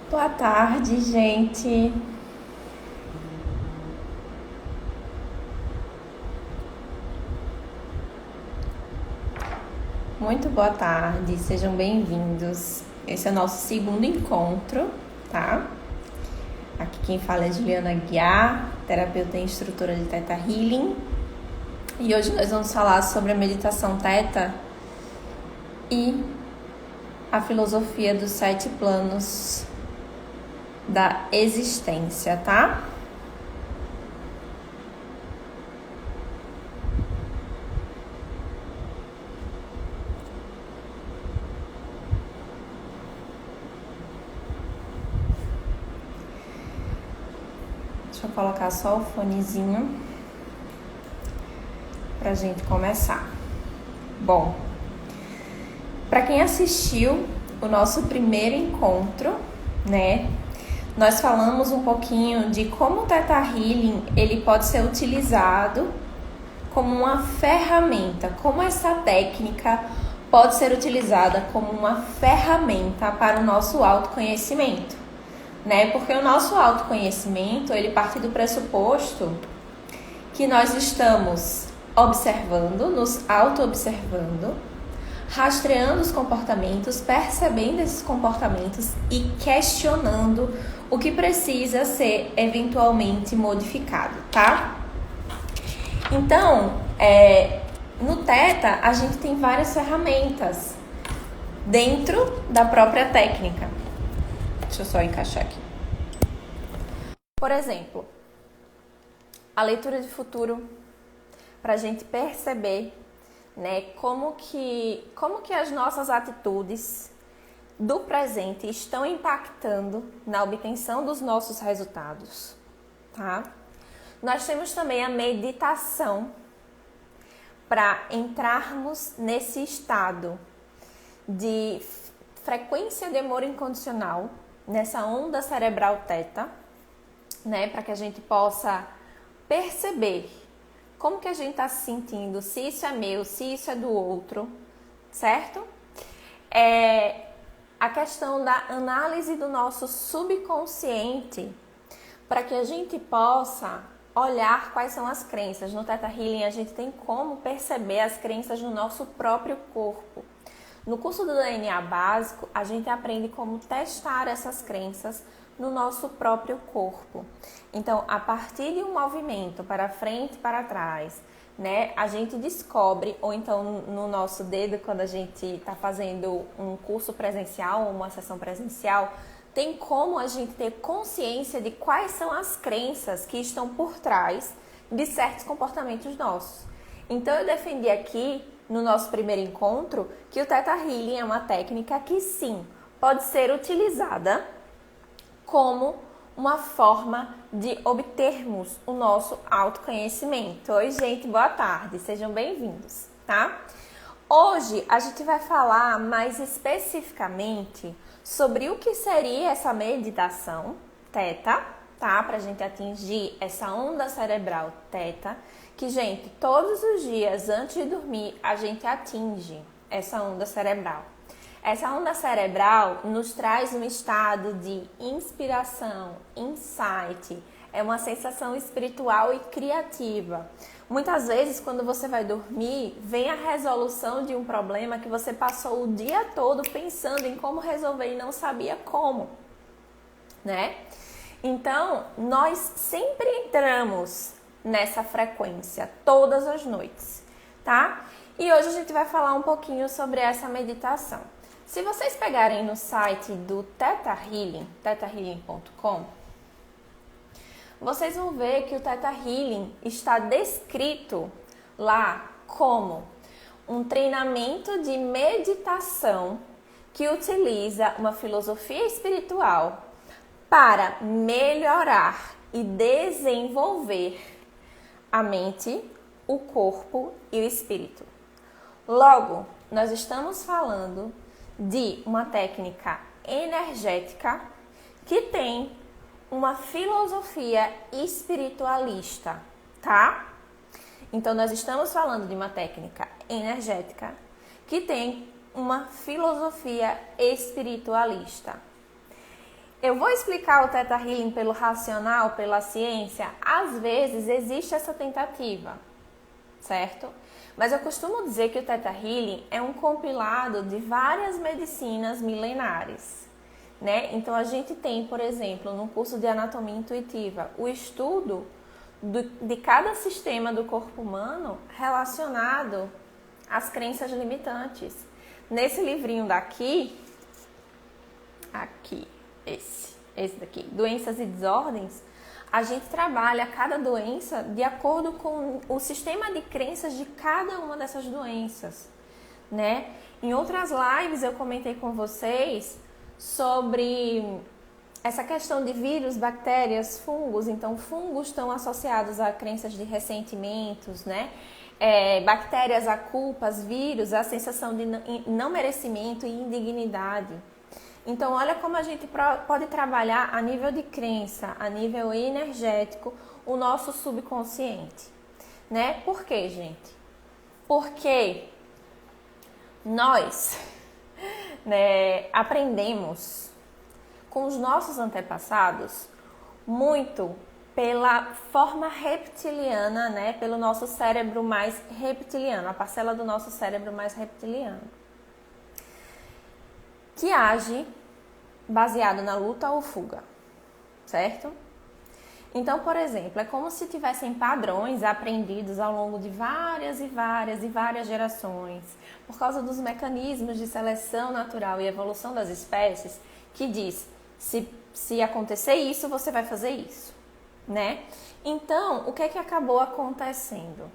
Boa tarde, gente. Muito boa tarde, sejam bem-vindos. Esse é o nosso segundo encontro, tá? Aqui quem fala é Juliana Guiar, terapeuta e instrutora de Theta Healing. E hoje nós vamos falar sobre a meditação Theta e a filosofia dos 7 planos da existência, tá? Deixa eu colocar só o fonezinho pra gente começar. Bom, para quem assistiu o nosso primeiro encontro, né? Nós falamos um pouquinho de como o Theta Healing ele pode ser utilizado como uma ferramenta, como essa técnica pode ser utilizada como uma ferramenta para o nosso autoconhecimento, né? Porque o nosso autoconhecimento ele parte do pressuposto que nós estamos observando, nos auto-observando, rastreando os comportamentos, percebendo esses comportamentos e questionando o que precisa ser eventualmente modificado, tá? Então, no Theta, a gente tem várias ferramentas dentro da própria técnica. Deixa eu só encaixar aqui. Por exemplo, a leitura de futuro, para a gente perceber, né, como que as nossas atitudes do presente estão impactando na obtenção dos nossos resultados, tá? Nós temos também a meditação para entrarmos nesse estado de frequência de amor incondicional, nessa onda cerebral Theta, né, para que a gente possa perceber como que a gente está se sentindo, se isso é meu, se isso é do outro, certo? A questão da análise do nosso subconsciente, para que a gente possa olhar quais são as crenças. No Theta Healing a gente tem como perceber as crenças no nosso próprio corpo. No curso do DNA básico, a gente aprende como testar essas crenças no nosso próprio corpo. Então, a partir de um movimento para frente e para trás, né, a gente descobre, ou então no nosso dedo, quando a gente está fazendo um curso presencial ou uma sessão presencial, tem como a gente ter consciência de quais são as crenças que estão por trás de certos comportamentos nossos. Então, eu defendi aqui, no nosso primeiro encontro, que o Theta Healing é uma técnica que, sim, pode ser utilizada como uma forma de obtermos o nosso autoconhecimento. Oi, gente, boa tarde, sejam bem-vindos, tá? Hoje a gente vai falar mais especificamente sobre o que seria essa meditação Theta, tá? Pra gente atingir essa onda cerebral Theta, que, gente, todos os dias antes de dormir a gente atinge essa onda cerebral. Essa onda cerebral nos traz um estado de inspiração, insight, é uma sensação espiritual e criativa. Muitas vezes, quando você vai dormir, vem a resolução de um problema que você passou o dia todo pensando em como resolver e não sabia como, né? Então, nós sempre entramos nessa frequência, todas as noites, tá? E hoje a gente vai falar um pouquinho sobre essa meditação. Se vocês pegarem no site do Theta Healing, thetahealing.com, vocês vão ver que o Theta Healing está descrito lá como um treinamento de meditação que utiliza uma filosofia espiritual para melhorar e desenvolver a mente, o corpo e o espírito. Logo, nós estamos falando de uma técnica energética que tem uma filosofia espiritualista, tá? Então, nós estamos falando de uma técnica energética que tem uma filosofia espiritualista. Eu vou explicar o Theta Healing pelo racional, pela ciência? Às vezes existe essa tentativa, certo? Mas eu costumo dizer que o Theta Healing é um compilado de várias medicinas milenares, né? Então a gente tem, por exemplo, no curso de Anatomia Intuitiva, o estudo de cada sistema do corpo humano relacionado às crenças limitantes. Nesse livrinho daqui, esse daqui, Doenças e Desordens, a gente trabalha cada doença de acordo com o sistema de crenças de cada uma dessas doenças, né? Em outras lives eu comentei com vocês sobre essa questão de vírus, bactérias, fungos. Então, fungos estão associados a crenças de ressentimentos, né? Bactérias a culpas, vírus a sensação de não merecimento e indignidade. Então, olha como a gente pode trabalhar a nível de crença, a nível energético, o nosso subconsciente, né? Por quê, gente? Porque nós, né, aprendemos com os nossos antepassados muito pela forma reptiliana, né? Pelo nosso cérebro mais reptiliano, a parcela do nosso cérebro mais reptiliano, que age baseado na luta ou fuga, certo? Então, por exemplo, é como se tivessem padrões aprendidos ao longo de várias gerações, por causa dos mecanismos de seleção natural e evolução das espécies, que diz, se acontecer isso, você vai fazer isso, né? Então, o que é que acabou acontecendo?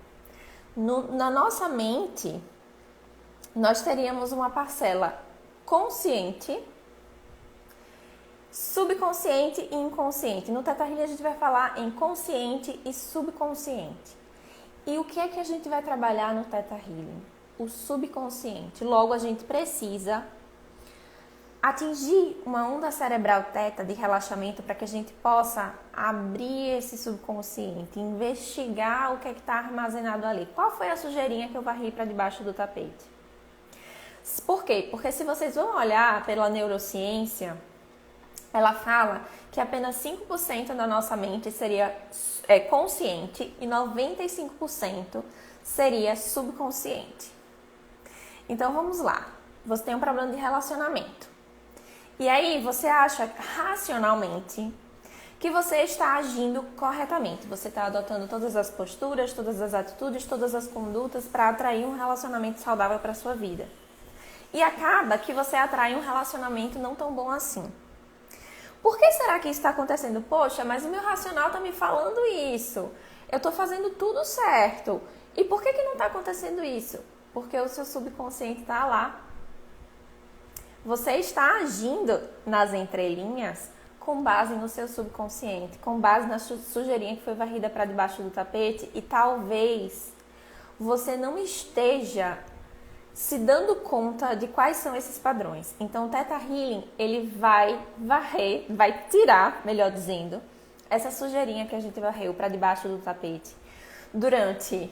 Na nossa mente, nós teríamos uma parcela consciente, subconsciente e inconsciente. No Theta Healing a gente vai falar em consciente e subconsciente. E o que é que a gente vai trabalhar no Theta Healing? O subconsciente. Logo, a gente precisa atingir uma onda cerebral teta de relaxamento para que a gente possa abrir esse subconsciente, investigar o que é que está armazenado ali. Qual foi a sujeirinha que eu varri para debaixo do tapete? Por quê? Porque se vocês vão olhar pela neurociência, ela fala que apenas 5% da nossa mente seria consciente e 95% seria subconsciente. Então vamos lá. Você tem um problema de relacionamento. E aí você acha racionalmente que você está agindo corretamente. Você está adotando todas as posturas, todas as atitudes, todas as condutas para atrair um relacionamento saudável para a sua vida. E acaba que você atrai um relacionamento não tão bom assim. Por que será que isso está acontecendo? Poxa, mas o meu racional está me falando isso. Eu estou fazendo tudo certo. E por que não está acontecendo isso? Porque o seu subconsciente está lá. Você está agindo nas entrelinhas com base no seu subconsciente, com base na sujeirinha que foi varrida para debaixo do tapete, e talvez você não esteja se dando conta de quais são esses padrões. Então, o Theta Healing, ele vai varrer, vai tirar, melhor dizendo, essa sujeirinha que a gente varreu para debaixo do tapete durante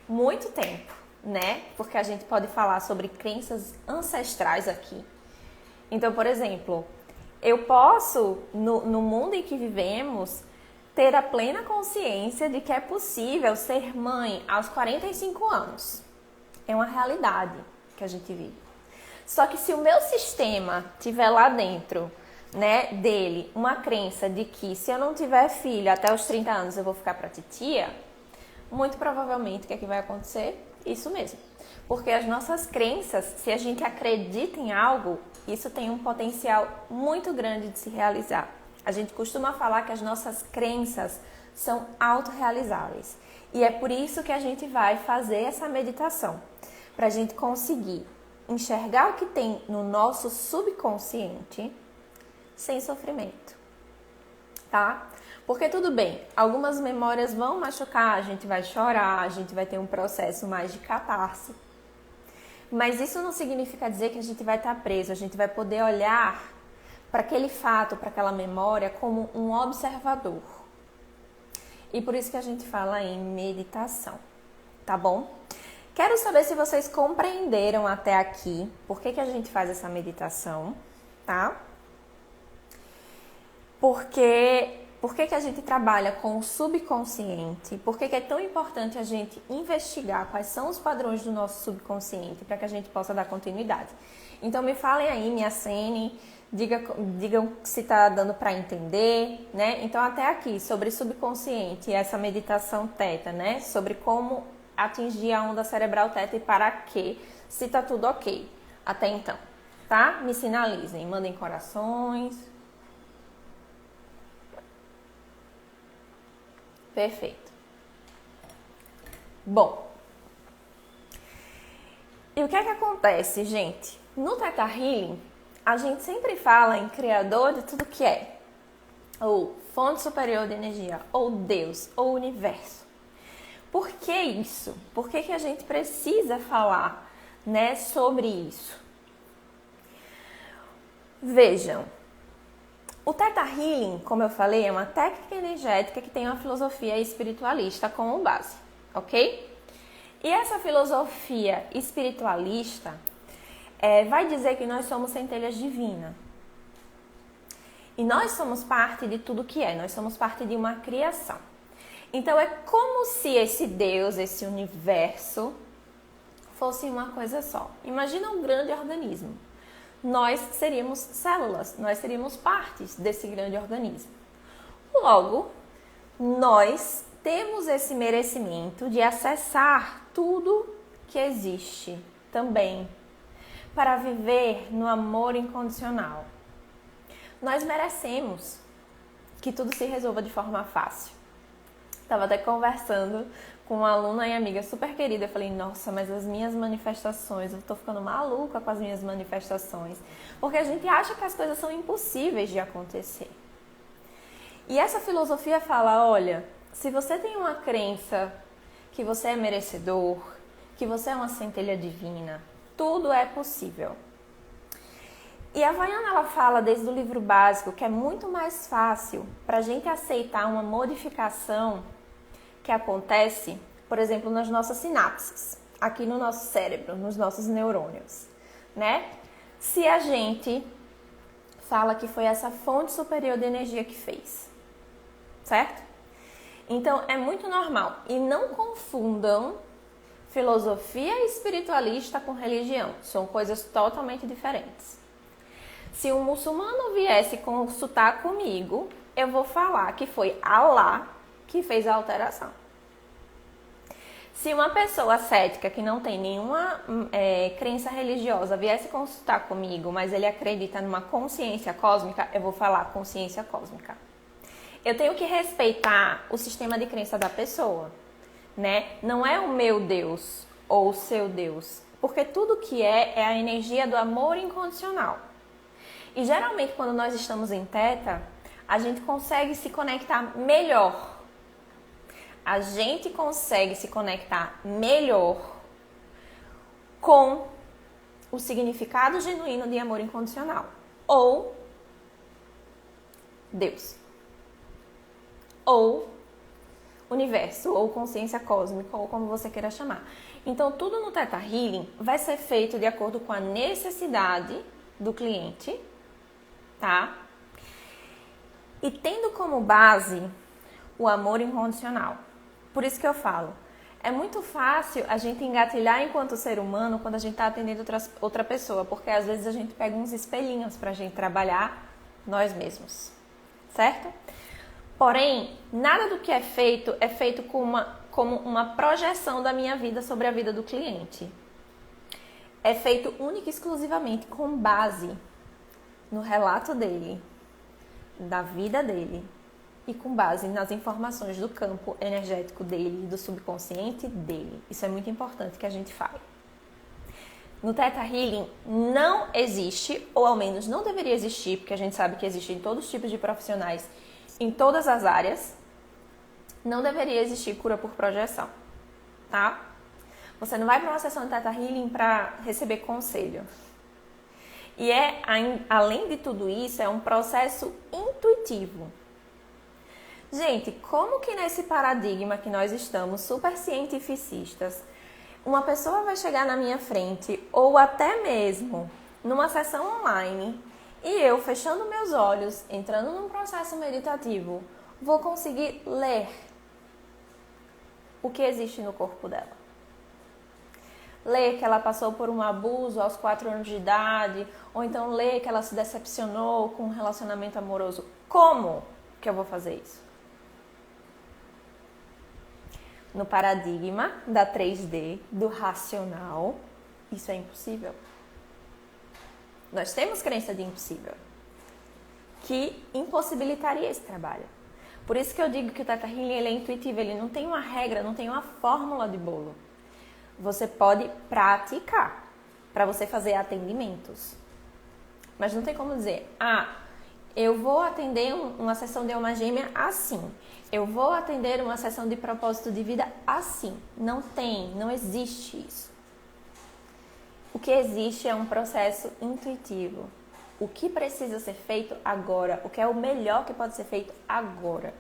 muito tempo, né? Porque a gente pode falar sobre crenças ancestrais aqui. Então, por exemplo, eu posso, no mundo em que vivemos, ter a plena consciência de que é possível ser mãe aos 45 anos. É uma realidade que a gente vive. Só que se o meu sistema tiver lá dentro, né, dele, uma crença de que se eu não tiver filho até os 30 anos eu vou ficar pra titia, muito provavelmente o que é que vai acontecer? Isso mesmo. Porque as nossas crenças, se a gente acredita em algo, isso tem um potencial muito grande de se realizar. A gente costuma falar que as nossas crenças são autorrealizáveis. E é por isso que a gente vai fazer essa meditação. Para a gente conseguir enxergar o que tem no nosso subconsciente sem sofrimento, tá? Porque tudo bem, algumas memórias vão machucar, a gente vai chorar, a gente vai ter um processo mais de catarse. Mas isso não significa dizer que a gente vai estar preso, a gente vai poder olhar para aquele fato, para aquela memória como um observador. E por isso que a gente fala em meditação, tá bom? Quero saber se vocês compreenderam até aqui por que a gente faz essa meditação, tá? Por que a gente trabalha com o subconsciente? Por que é tão importante a gente investigar quais são os padrões do nosso subconsciente para que a gente possa dar continuidade? Então me falem aí, me acenem, digam se está dando para entender, né? Então até aqui, sobre subconsciente e essa meditação teta, né? Sobre como atingir a onda cerebral teta e para quê, se está tudo ok até então, tá? Me sinalizem, mandem corações. Perfeito. Bom, e o que é que acontece, gente? No Theta Healing, a gente sempre fala em Criador de tudo que é, ou fonte superior de energia, ou Deus, ou universo. Por que isso? Por que a gente precisa falar, né, sobre isso? Vejam, o Theta Healing, como eu falei, é uma técnica energética que tem uma filosofia espiritualista como base, ok? E essa filosofia espiritualista vai dizer que nós somos centelhas divinas. E nós somos parte de tudo que é, nós somos parte de uma criação. Então é como se esse Deus, esse universo, fosse uma coisa só. Imagina um grande organismo. Nós seríamos células, nós seríamos partes desse grande organismo. Logo, nós temos esse merecimento de acessar tudo que existe também, para viver no amor incondicional. Nós merecemos que tudo se resolva de forma fácil. Estava até conversando com uma aluna e amiga super querida. Eu falei, nossa, mas as minhas manifestações, eu tô ficando maluca com as minhas manifestações. Porque a gente acha que as coisas são impossíveis de acontecer. E essa filosofia fala, olha, se você tem uma crença que você é merecedor, que você é uma centelha divina, tudo é possível. E a Vaiana, ela fala desde o livro básico que é muito mais fácil para a gente aceitar uma modificação que acontece, por exemplo, nas nossas sinapses, aqui no nosso cérebro, nos nossos neurônios, né? Se a gente fala que foi essa fonte superior de energia que fez, certo? Então, é muito normal. E não confundam filosofia espiritualista com religião. São coisas totalmente diferentes. Se um muçulmano viesse consultar comigo, eu vou falar que foi Allah que fez a alteração. Se uma pessoa cética que não tem nenhuma crença religiosa viesse consultar comigo, mas ele acredita numa consciência cósmica, eu vou falar consciência cósmica. Eu tenho que respeitar o sistema de crença da pessoa, né? Não é o meu Deus ou o seu Deus, porque tudo que é a energia do amor incondicional. E geralmente quando nós estamos em Theta, a gente consegue se conectar melhor. A gente consegue se conectar melhor com o significado genuíno de amor incondicional. Ou Deus. Ou universo, ou consciência cósmica, ou como você queira chamar. Então, tudo no Theta Healing vai ser feito de acordo com a necessidade do cliente, tá? E tendo como base o amor incondicional. Por isso que eu falo, é muito fácil a gente engatilhar enquanto ser humano quando a gente está atendendo outra pessoa, porque às vezes a gente pega uns espelhinhos para a gente trabalhar nós mesmos, certo? Porém, nada do que é feito como uma projeção da minha vida sobre a vida do cliente. É feito única e exclusivamente com base no relato dele, da vida dele, e com base nas informações do campo energético dele, do subconsciente dele. Isso é muito importante que a gente fale. No Theta Healing não existe, ou ao menos não deveria existir, porque a gente sabe que existe em todos os tipos de profissionais, em todas as áreas, não deveria existir cura por projeção, tá? Você não vai para uma sessão de Theta Healing para receber conselho. E além de tudo isso, é um processo intuitivo. Gente, como que nesse paradigma que nós estamos, super cientificistas, uma pessoa vai chegar na minha frente, ou até mesmo numa sessão online, E eu, fechando meus olhos, entrando num processo meditativo, vou conseguir ler o que existe no corpo dela. Ler que ela passou por um abuso aos 4 anos de idade, ou então ler que ela se decepcionou com um relacionamento amoroso. Como que eu vou fazer isso? No paradigma da 3D, do racional, isso é impossível. Nós temos crença de impossível, que impossibilitaria esse trabalho. Por isso que eu digo que o Theta Healing ele é intuitivo, ele não tem uma regra, não tem uma fórmula de bolo. Você pode praticar para você fazer atendimentos. Mas não tem como dizer, eu vou atender uma sessão de alma gêmea assim. Eu vou atender uma sessão de propósito de vida assim. Não existe isso. O que existe é um processo intuitivo. O que precisa ser feito agora, o que é o melhor que pode ser feito agora.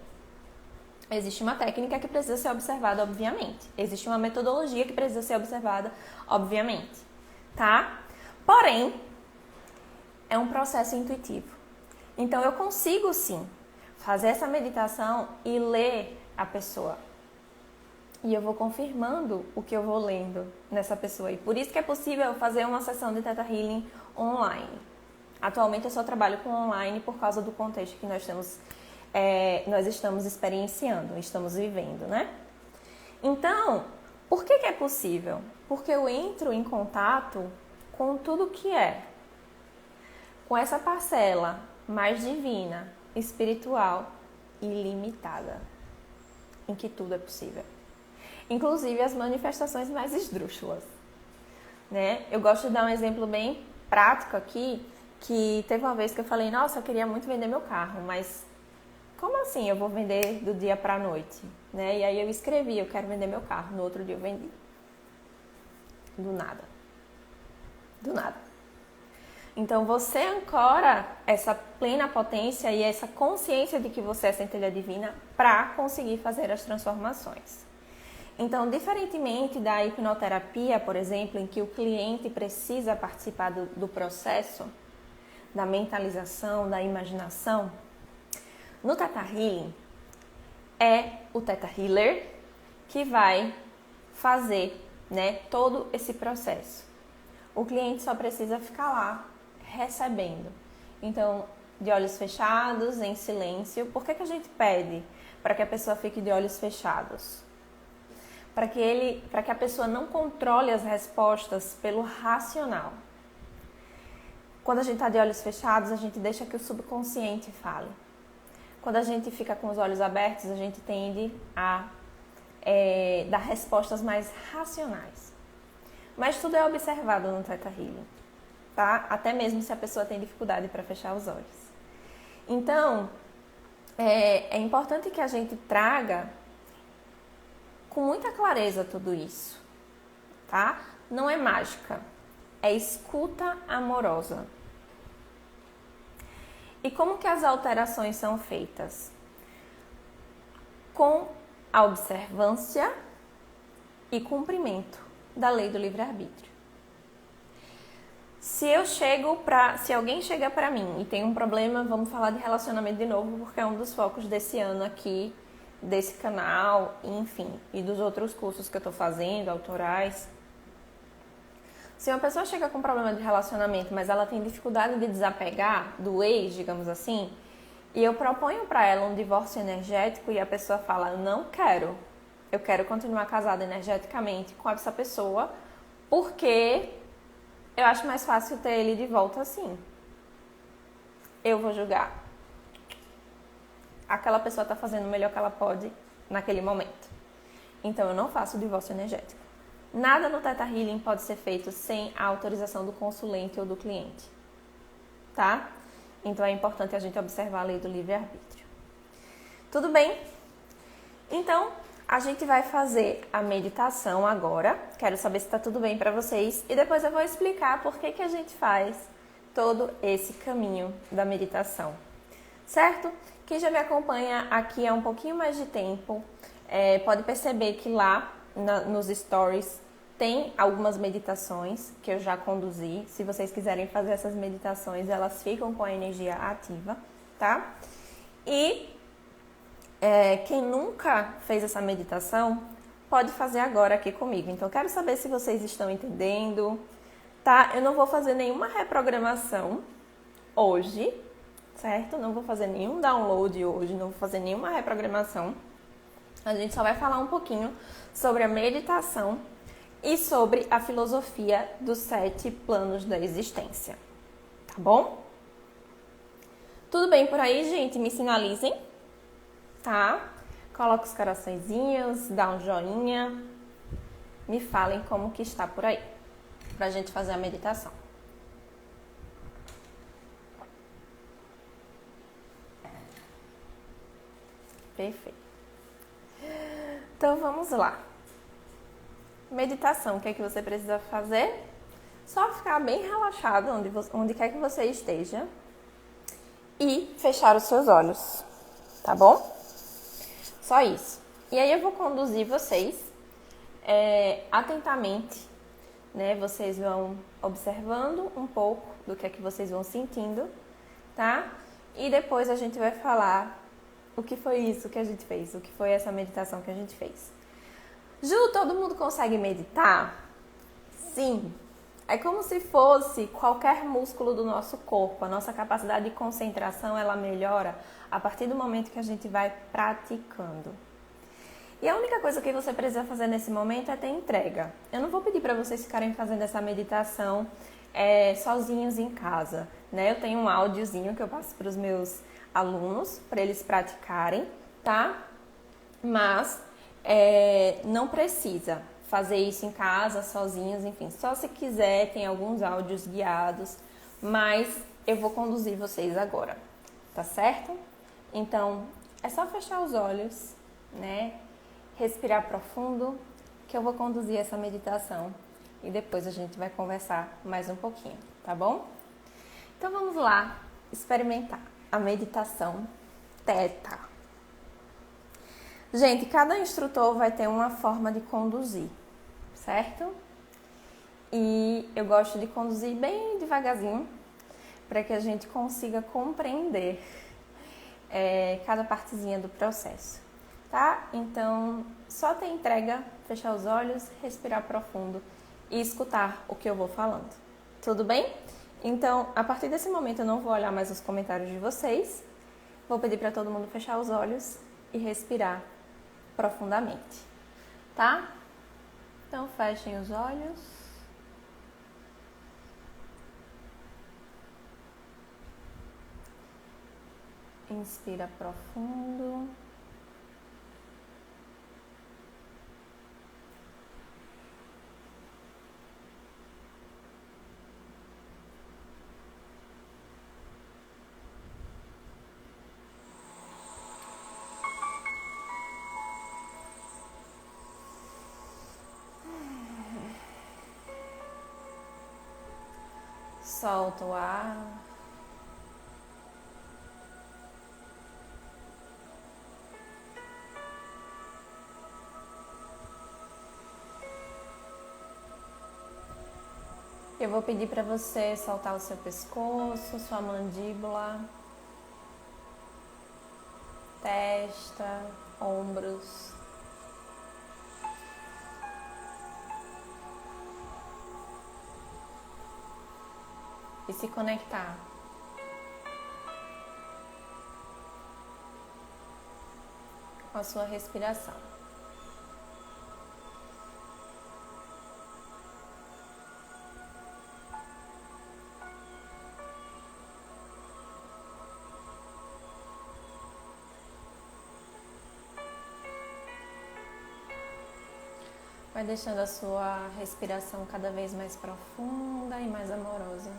Existe uma técnica que precisa ser observada, obviamente. Existe uma metodologia que precisa ser observada, obviamente. Tá? Porém, é um processo intuitivo. Então, eu consigo, sim, fazer essa meditação e ler a pessoa. E eu vou confirmando o que eu vou lendo nessa pessoa. E por isso que é possível fazer uma sessão de Theta Healing online. Atualmente, eu só trabalho com online por causa do contexto que nós estamos experienciando, estamos vivendo, né? Então, por que é possível? Porque eu entro em contato com tudo que é. Com essa parcela mais divina, espiritual e ilimitada, em que tudo é possível. Inclusive as manifestações mais esdrúxulas, né? Eu gosto de dar um exemplo bem prático aqui, que teve uma vez que eu falei, nossa, eu queria muito vender meu carro, mas como assim eu vou vender do dia para a noite? Né? E aí eu escrevi, eu quero vender meu carro, no outro dia eu vendi. Do nada. Do nada. Então, você ancora essa plena potência e essa consciência de que você é centelha divina para conseguir fazer as transformações. Então, diferentemente da hipnoterapia, por exemplo, em que o cliente precisa participar do processo, da mentalização, da imaginação, no Theta Healing, é o Theta Healer que vai fazer, né, todo esse processo. O cliente só precisa ficar lá recebendo. Então, de olhos fechados, em silêncio. Por que a gente pede para que a pessoa fique de olhos fechados? Para que a pessoa não controle as respostas pelo racional. Quando a gente está de olhos fechados, a gente deixa que o subconsciente fale. Quando a gente fica com os olhos abertos, a gente tende a dar respostas mais racionais. Mas tudo é observado no Theta Healing, tá? Até mesmo se a pessoa tem dificuldade para fechar os olhos. Então, é importante que a gente traga com muita clareza tudo isso, tá? Não é mágica, é escuta amorosa. E como que as alterações são feitas? Com a observância e cumprimento da lei do livre-arbítrio. Se alguém chega para mim e tem um problema, vamos falar de relacionamento de novo, porque é um dos focos desse ano aqui, desse canal, enfim, e dos outros cursos que eu estou fazendo, autorais. Se uma pessoa chega com um problema de relacionamento, mas ela tem dificuldade de desapegar do ex, digamos assim, e eu proponho para ela um divórcio energético e a pessoa fala, não quero, eu quero continuar casada energeticamente com essa pessoa, porque eu acho mais fácil ter ele de volta assim. Eu vou julgar. Aquela pessoa está fazendo o melhor que ela pode naquele momento. Então, eu não faço divórcio energético. Nada no Theta Healing pode ser feito sem a autorização do consulente ou do cliente. Tá? Então, é importante a gente observar a lei do livre-arbítrio. Tudo bem? Então, a gente vai fazer a meditação agora. Quero saber se está tudo bem para vocês. E depois eu vou explicar por que a gente faz todo esse caminho da meditação. Certo? Quem já me acompanha aqui há um pouquinho mais de tempo, pode perceber que lá nos stories tem algumas meditações que eu já conduzi. Se vocês quiserem fazer essas meditações, elas ficam com a energia ativa, tá? E quem nunca fez essa meditação, pode fazer agora aqui comigo. Então, quero saber se vocês estão entendendo, tá? Eu não vou fazer nenhuma reprogramação hoje, certo? Não vou fazer nenhum download hoje, não vou fazer nenhuma reprogramação. A gente só vai falar um pouquinho sobre a meditação e sobre a filosofia dos 7 planos da existência, tá bom? Tudo bem por aí, gente? Me sinalizem, tá? Coloca os coraçõezinhos, dá um joinha, me falem como que está por aí, pra gente fazer a meditação. Perfeito. Então vamos lá. Meditação, o que é que você precisa fazer? Só ficar bem relaxado onde quer que você esteja e fechar os seus olhos, tá bom? Só isso. E aí eu vou conduzir vocês atentamente, né? Vocês vão observando um pouco do que é que vocês vão sentindo, tá? E depois a gente vai falar o que foi isso que a gente fez, o que foi essa meditação que a gente fez. Ju, todo mundo consegue meditar? Sim. É como se fosse qualquer músculo do nosso corpo. A nossa capacidade de concentração, ela melhora a partir do momento que a gente vai praticando. E a única coisa que você precisa fazer nesse momento é ter entrega. Eu não vou pedir para vocês ficarem fazendo essa meditação sozinhos em casa, né? Eu tenho um áudiozinho que eu passo para os meus alunos, para eles praticarem, tá? Mas não precisa fazer isso em casa, sozinhos, enfim. Só se quiser, tem alguns áudios guiados, mas eu vou conduzir vocês agora, tá certo? Então, é só fechar os olhos, né? Respirar profundo, que eu vou conduzir essa meditação e depois a gente vai conversar mais um pouquinho, tá bom? Então vamos lá experimentar a meditação Theta. Gente, cada instrutor vai ter uma forma de conduzir, certo? E eu gosto de conduzir bem devagarzinho para que a gente consiga compreender cada partezinha do processo, tá? Então, só ter entrega, fechar os olhos, respirar profundo e escutar o que eu vou falando. Tudo bem? Então, a partir desse momento eu não vou olhar mais os comentários de vocês. Vou pedir para todo mundo fechar os olhos e respirar profundamente, tá? Então, fechem os olhos. Inspira profundo. Solta o ar. Eu vou pedir para você soltar o seu pescoço, sua mandíbula, testa, ombros. E se conectar com a sua respiração. Vai deixando a sua respiração cada vez mais profunda e mais amorosa.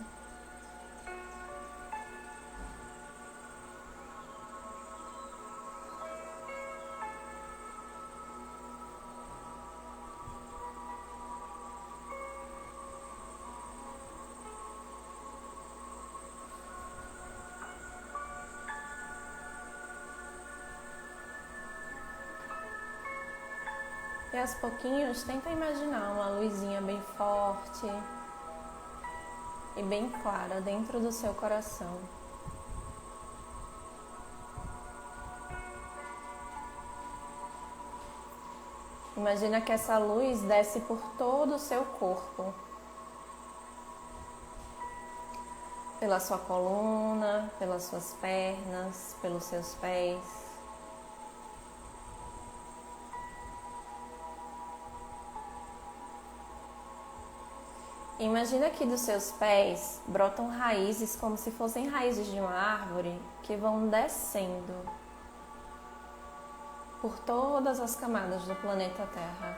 E aos pouquinhos, tenta imaginar uma luzinha bem forte e bem clara dentro do seu coração. Imagina que essa luz desce por todo o seu corpo, pela sua coluna, pelas suas pernas, pelos seus pés. Imagina que dos seus pés brotam raízes como se fossem raízes de uma árvore que vão descendo por todas as camadas do planeta Terra.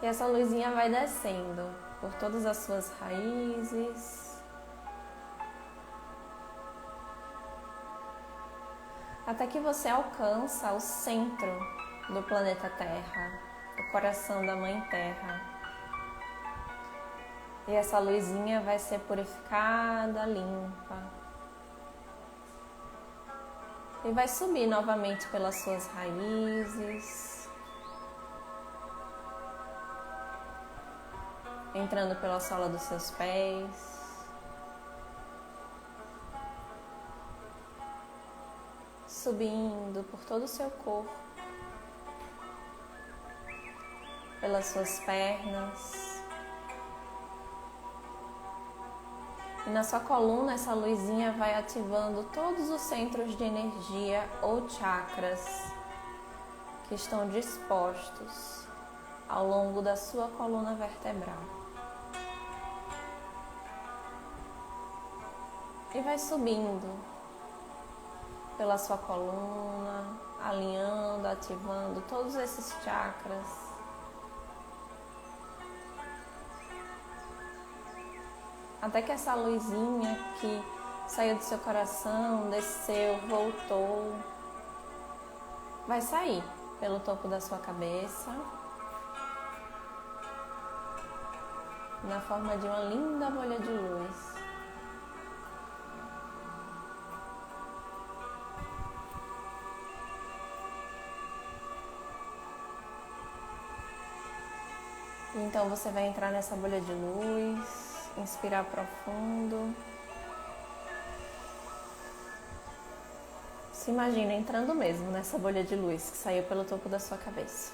E essa luzinha vai descendo por todas as suas raízes, até que você alcança o centro do planeta Terra, o coração da Mãe Terra. E essa luzinha vai ser purificada, limpa. E vai subir novamente pelas suas raízes, entrando pela sola dos seus pés, subindo por todo o seu corpo, pelas suas pernas. E na sua coluna, essa luzinha vai ativando todos os centros de energia ou chakras que estão dispostos ao longo da sua coluna vertebral. E vai subindo pela sua coluna, alinhando, ativando todos esses chakras. Até que essa luzinha que saiu do seu coração, desceu, voltou, vai sair pelo topo da sua cabeça, na forma de uma linda bolha de luz. Então você vai entrar nessa bolha de luz. Inspirar profundo. Se imagina entrando mesmo nessa bolha de luz que saiu pelo topo da sua cabeça.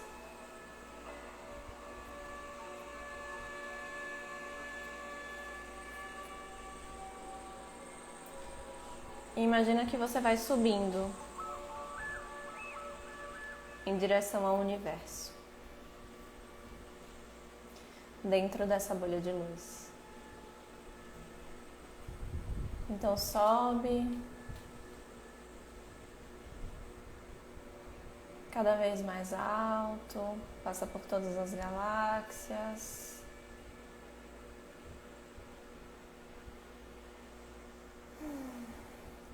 E imagina que você vai subindo em direção ao universo, dentro dessa bolha de luz. Então sobe cada vez mais alto, passa por todas as galáxias.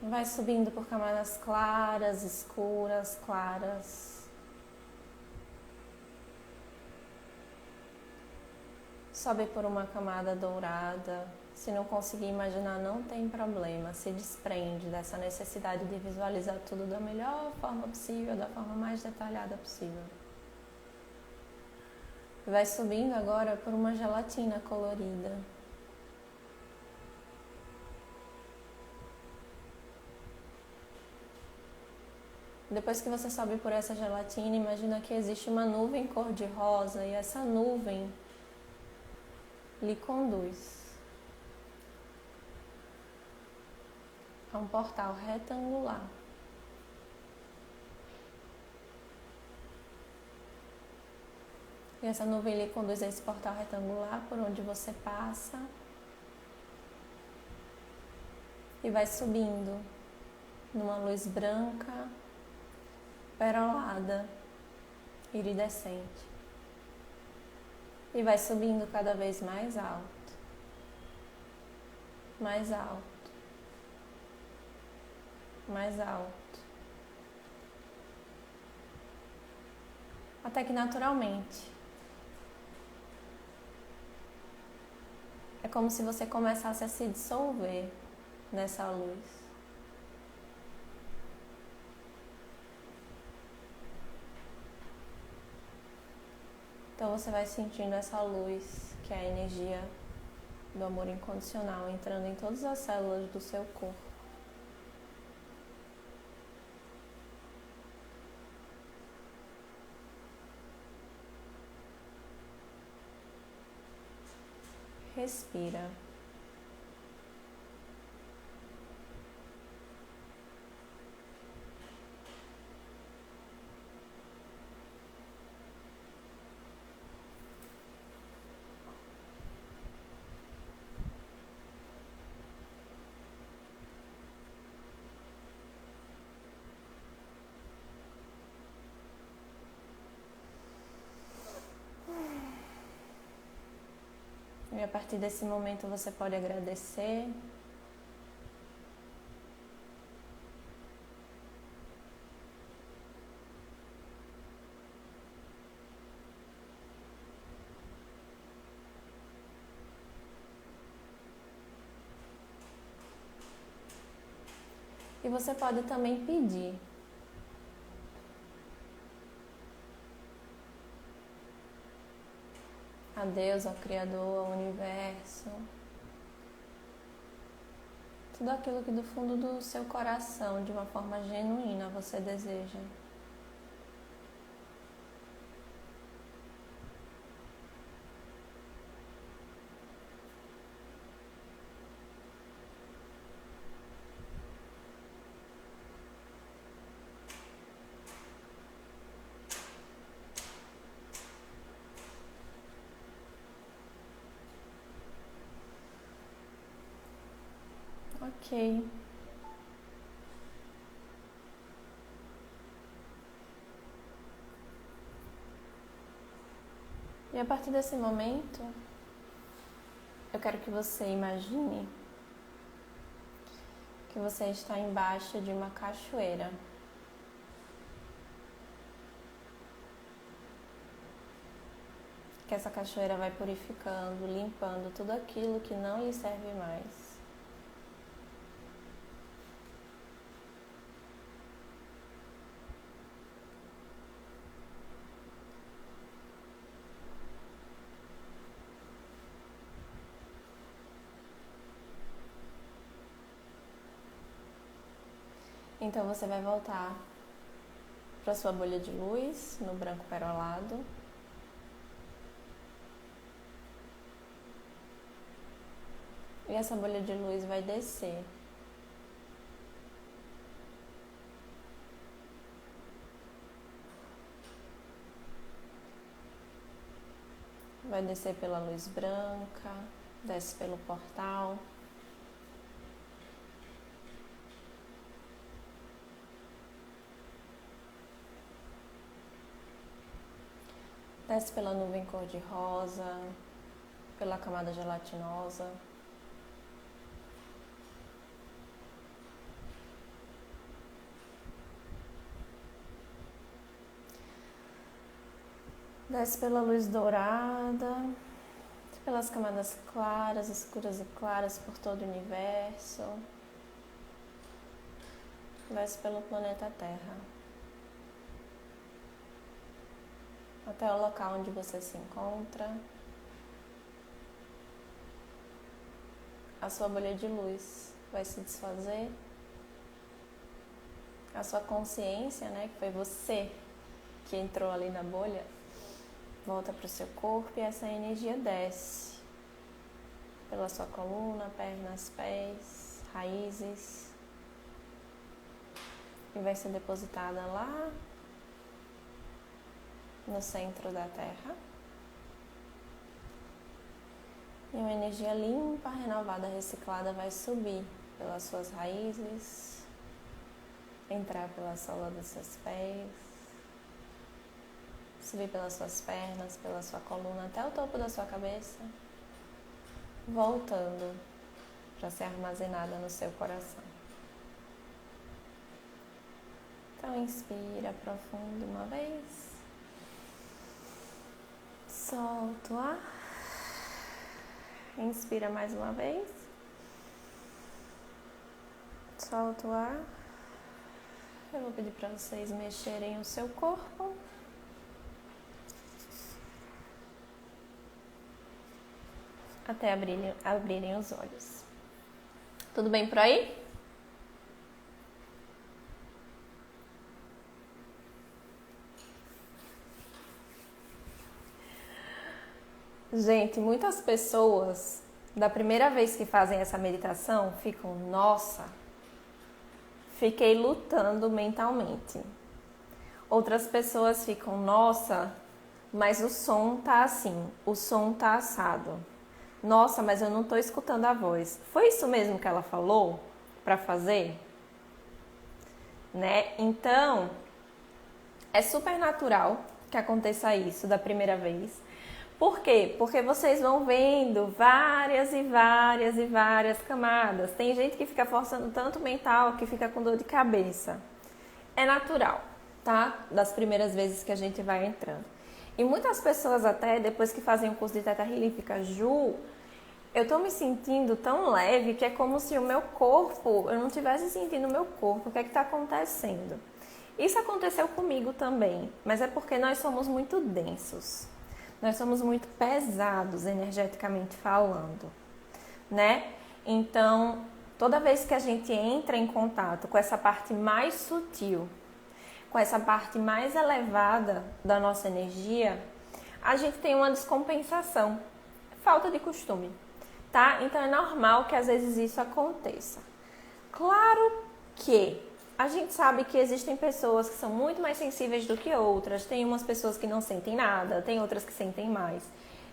Vai subindo por camadas claras, escuras, claras. Sobe por uma camada dourada. Se não conseguir imaginar, não tem problema. Se desprende dessa necessidade de visualizar tudo da melhor forma possível, da forma mais detalhada possível. Vai subindo agora por uma gelatina colorida. Depois que você sobe por essa gelatina, imagina que existe uma nuvem cor-de-rosa e essa nuvem lhe conduz a um portal retangular. E essa nuvem lhe conduz a esse portal retangular por onde você passa e vai subindo numa luz branca, perolada, iridescente. E vai subindo cada vez mais alto, mais alto, mais alto, até que naturalmente é como se você começasse a se dissolver nessa luz. Então você vai sentindo essa luz, que é a energia do amor incondicional, entrando em todas as células do seu corpo. Respira. E a partir desse momento você pode agradecer. E você pode também pedir. A Deus, ao Criador, ao Universo, tudo aquilo que do fundo do seu coração, de uma forma genuína, você deseja. Ok. E a partir desse momento, eu quero que você imagine que você está embaixo de uma cachoeira. Que essa cachoeira vai purificando, limpando tudo aquilo que não lhe serve mais. Então você vai voltar para sua bolha de luz no branco perolado. E essa bolha de luz vai descer. Vai descer pela luz branca, desce pelo portal. Desce pela nuvem cor-de-rosa, pela camada gelatinosa. Desce pela luz dourada, pelas camadas claras, escuras e claras por todo o universo. Desce pelo planeta Terra, até o local onde você se encontra. A sua bolha de luz vai se desfazer. A sua consciência, que foi você que entrou ali na bolha, volta para o seu corpo e essa energia desce pela sua coluna, pernas, pés, raízes e vai ser depositada lá no centro da Terra. E uma energia limpa, renovada, reciclada vai subir pelas suas raízes, entrar pela sola dos seus pés, subir pelas suas pernas, pela sua coluna até o topo da sua cabeça, voltando para ser armazenada no seu coração. Então inspira profundo uma vez, solta o ar, inspira mais uma vez, solta o ar. Eu vou pedir para vocês mexerem o seu corpo. até abrirem os olhos. Tudo bem por aí? Gente, muitas pessoas, da primeira vez que fazem essa meditação, ficam, nossa, fiquei lutando mentalmente. Outras pessoas ficam, nossa, mas o som tá assim, o som tá assado. Nossa, mas eu não tô escutando a voz. Foi isso mesmo que ela falou para fazer? Né? Então, é super natural que aconteça isso da primeira vez. Por quê? Porque vocês vão vendo várias e várias e várias camadas. Tem gente que fica forçando tanto mental que fica com dor de cabeça. É natural, tá? Das primeiras vezes que a gente vai entrando. E muitas pessoas até, depois que fazem o curso de Theta Healing, fica, Ju, eu tô me sentindo tão leve que é como se o meu corpo, eu não estivesse sentindo o meu corpo. O que é que tá acontecendo? Isso aconteceu comigo também, mas é porque nós somos muito densos. Nós somos muito pesados energeticamente falando, né? Então, toda vez que a gente entra em contato com essa parte mais sutil, com essa parte mais elevada da nossa energia, a gente tem uma descompensação, falta de costume, tá? Então é normal que às vezes isso aconteça. Claro que a gente sabe que existem pessoas que são muito mais sensíveis do que outras, tem umas pessoas que não sentem nada, tem outras que sentem mais.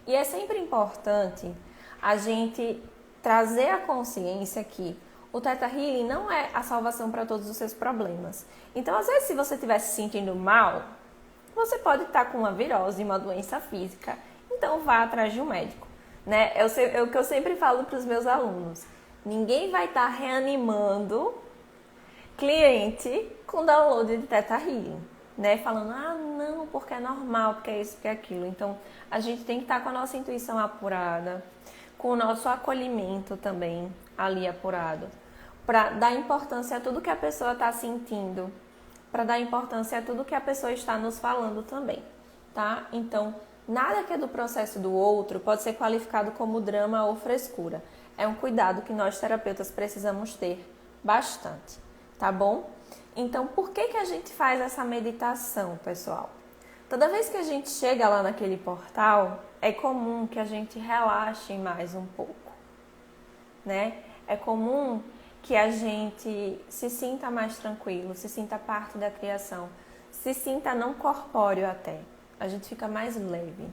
E é sempre importante a gente trazer a consciência que o Theta Healing não é a salvação para todos os seus problemas. Então, às vezes, se você estiver se sentindo mal, você pode estar com uma virose, uma doença física, então vá atrás de um médico. Né? É o que eu sempre falo para os meus alunos. Ninguém vai estar reanimando cliente com download de Theta Healing, né? Falando, não, porque é normal, porque é isso, porque é aquilo. Então, a gente tem que estar com a nossa intuição apurada, com o nosso acolhimento também ali apurado, para dar importância a tudo que a pessoa está sentindo, para dar importância a tudo que a pessoa está nos falando também, tá? Então, nada que é do processo do outro pode ser qualificado como drama ou frescura. É um cuidado que nós terapeutas precisamos ter bastante. Tá bom? Então, por que a gente faz essa meditação, pessoal? Toda vez que a gente chega lá naquele portal, é comum que a gente relaxe mais um pouco, né? É comum que a gente se sinta mais tranquilo, se sinta parte da criação, se sinta não corpóreo até. A gente fica mais leve.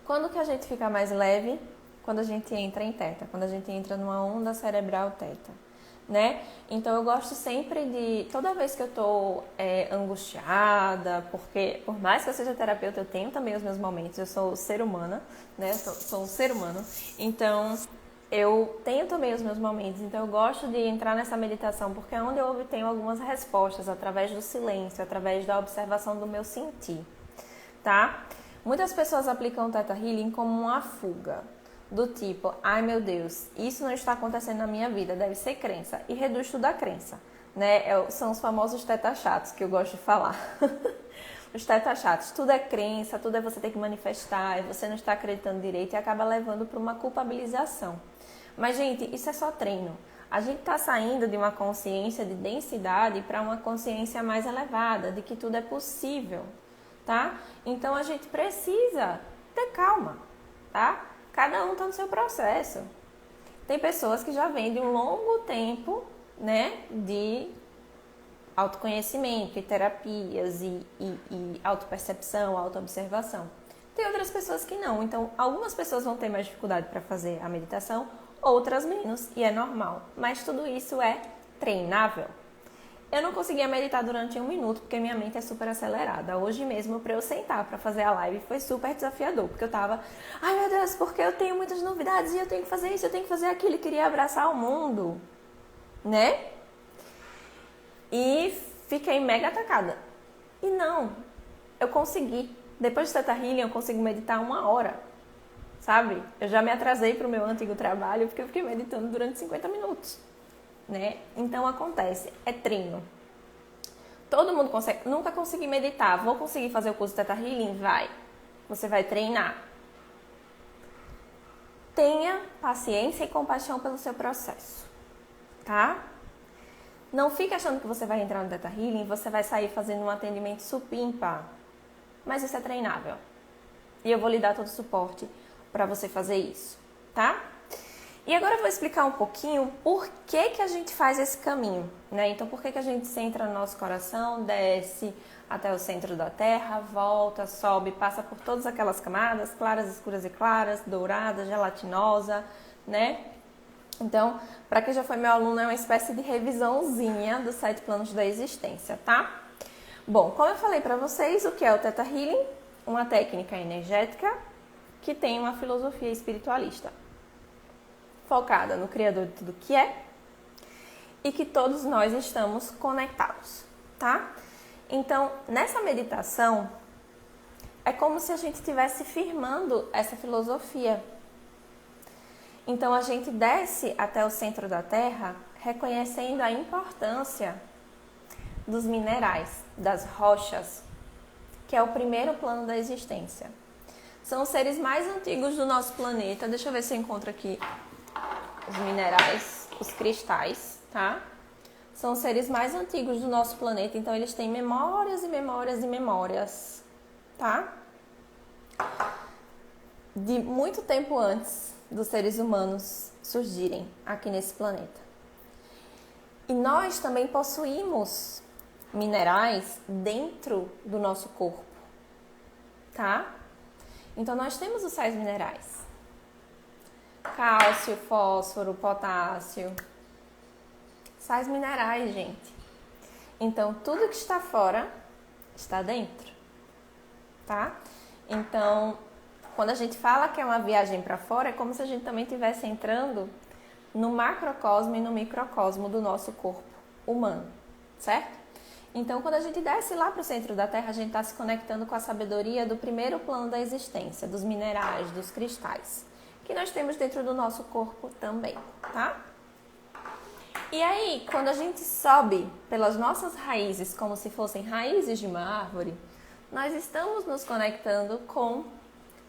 Quando que a gente fica mais leve? Quando a gente entra em Theta, quando a gente entra numa onda cerebral Theta. Né? Então eu gosto sempre de, toda vez que eu tô angustiada, porque por mais que eu seja terapeuta, eu tenho também os meus momentos, eu sou ser humana, né? Sou um ser humano, então eu tenho também os meus momentos, então eu gosto de entrar nessa meditação, porque é onde eu obtenho algumas respostas, através do silêncio, através da observação do meu sentir, tá? Muitas pessoas aplicam o Theta Healing como uma fuga. Do tipo, ai meu Deus, isso não está acontecendo na minha vida, deve ser crença. E reduz tudo a crença, né? São os famosos teta chatos que eu gosto de falar. Os teta chatos, tudo é crença, tudo é você ter que manifestar, você não está acreditando direito e acaba levando para uma culpabilização. Mas, gente, isso é só treino. A gente está saindo de uma consciência de densidade para uma consciência mais elevada, de que tudo é possível, tá? Então, a gente precisa ter calma, tá? Cada um está no seu processo. Tem pessoas que já vêm de um longo tempo, né, de autoconhecimento e terapias e autopercepção, autoobservação. Tem outras pessoas que não. Então, algumas pessoas vão ter mais dificuldade para fazer a meditação, outras menos, e é normal. Mas tudo isso é treinável. Eu não conseguia meditar durante 1 minuto, porque minha mente é super acelerada. Hoje mesmo, para eu sentar para fazer a live, foi super desafiador, porque eu tava, ai meu Deus, porque eu tenho muitas novidades e eu tenho que fazer isso, eu tenho que fazer aquilo, e queria abraçar o mundo, né? E fiquei mega atacada. E não, eu consegui. Depois de Theta Healing, eu consigo meditar 1 hora, sabe? Eu já me atrasei para o meu antigo trabalho, porque eu fiquei meditando durante 50 minutos. Né? Então acontece, é treino. Todo mundo consegue, nunca consegui meditar, vou conseguir fazer o curso de Theta Healing? Vai. Você vai treinar. tenha paciência e compaixão pelo seu processo, tá? Não fique achando que você vai entrar no Theta Healing e você vai sair fazendo um atendimento supimpa. Mas isso é treinável. E eu vou lhe dar todo o suporte para você fazer isso, tá? E agora eu vou explicar um pouquinho por que a gente faz esse caminho, né? Então, por que a gente centra no nosso coração, desce até o centro da Terra, volta, sobe, passa por todas aquelas camadas, claras, escuras e claras, dourada, gelatinosa, né? Então, para quem já foi meu aluno, é uma espécie de revisãozinha dos 7 planos da existência, tá? Bom, como eu falei para vocês, o que é o Theta Healing? Uma técnica energética que tem uma filosofia espiritualista, focada no Criador de tudo que é e que todos nós estamos conectados, tá? Então, nessa meditação, é como se a gente estivesse firmando essa filosofia. Então, a gente desce até o centro da Terra, reconhecendo a importância dos minerais, das rochas, que é o primeiro plano da existência. São os seres mais antigos do nosso planeta. Deixa eu ver se eu encontro aqui os minerais, os cristais, tá? São os seres mais antigos do nosso planeta, então eles têm memórias e memórias e memórias, tá? De muito tempo antes dos seres humanos surgirem aqui nesse planeta. E nós também possuímos minerais dentro do nosso corpo, tá? Então nós temos os sais minerais: cálcio, fósforo, potássio. Sais minerais, gente. Então, tudo que está fora está dentro, tá? Então, quando a gente fala que é uma viagem para fora, é como se a gente também estivesse entrando no macrocosmo e no microcosmo do nosso corpo humano, certo? Então, quando a gente desce lá para o centro da Terra, a gente está se conectando com a sabedoria do primeiro plano da existência, dos minerais, dos cristais, que nós temos dentro do nosso corpo também, tá? E aí, quando a gente sobe pelas nossas raízes, como se fossem raízes de uma árvore, nós estamos nos conectando com o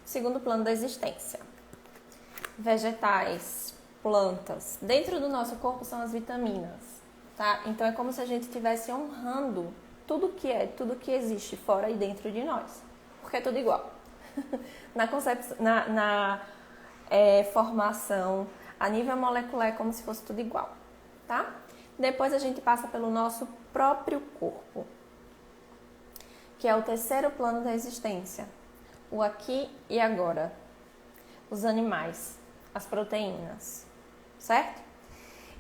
segundo plano da existência. Vegetais, plantas. Dentro do nosso corpo são as vitaminas, tá? Então é como se a gente estivesse honrando tudo que é, tudo que existe fora e dentro de nós. Porque é tudo igual. Na formação, a nível molecular é como se fosse tudo igual. Tá? Depois a gente passa pelo nosso próprio corpo, que é o terceiro plano da existência, o aqui e agora, os animais, as proteínas, certo?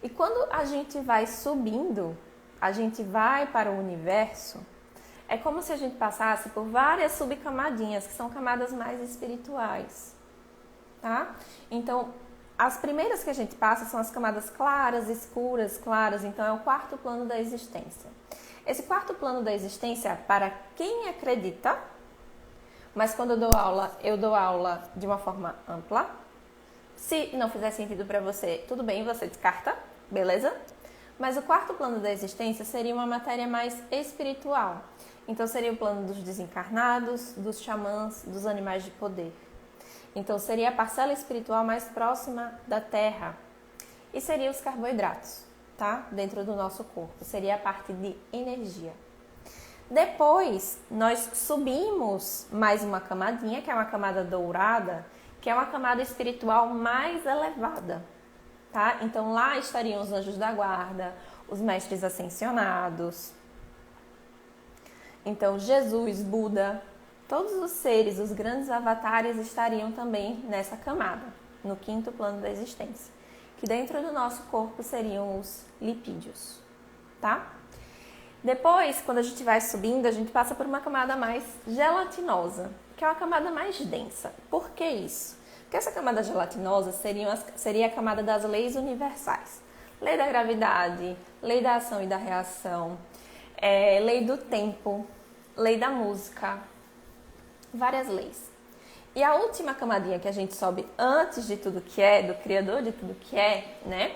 E quando a gente vai subindo, a gente vai para o universo, é como se a gente passasse por várias subcamadinhas, que são camadas mais espirituais, tá? Então, as primeiras que a gente passa são as camadas claras, escuras, claras, então é o quarto plano da existência. Esse quarto plano da existência, para quem acredita, mas quando eu dou aula de uma forma ampla. Se não fizer sentido para você, tudo bem, você descarta, beleza? Mas o quarto plano da existência seria uma matéria mais espiritual. Então seria o plano dos desencarnados, dos xamãs, dos animais de poder. Então, seria a parcela espiritual mais próxima da Terra. E seria os carboidratos, tá? Dentro do nosso corpo. Seria a parte de energia. Depois, nós subimos mais uma camadinha, que é uma camada dourada, que é uma camada espiritual mais elevada, tá? Então, lá estariam os anjos da guarda, os mestres ascensionados. Então, Jesus, Buda... Todos os seres, os grandes avatares estariam também nessa camada, no quinto plano da existência, que dentro do nosso corpo seriam os lipídios, tá? Depois, quando a gente vai subindo, a gente passa por uma camada mais gelatinosa, que é uma camada mais densa. Por que isso? Porque essa camada gelatinosa seria a camada das leis universais. Lei da gravidade, lei da ação e da reação, lei do tempo, lei da música, várias leis. E a última camadinha que a gente sobe antes de tudo que é, do Criador de tudo que é, né?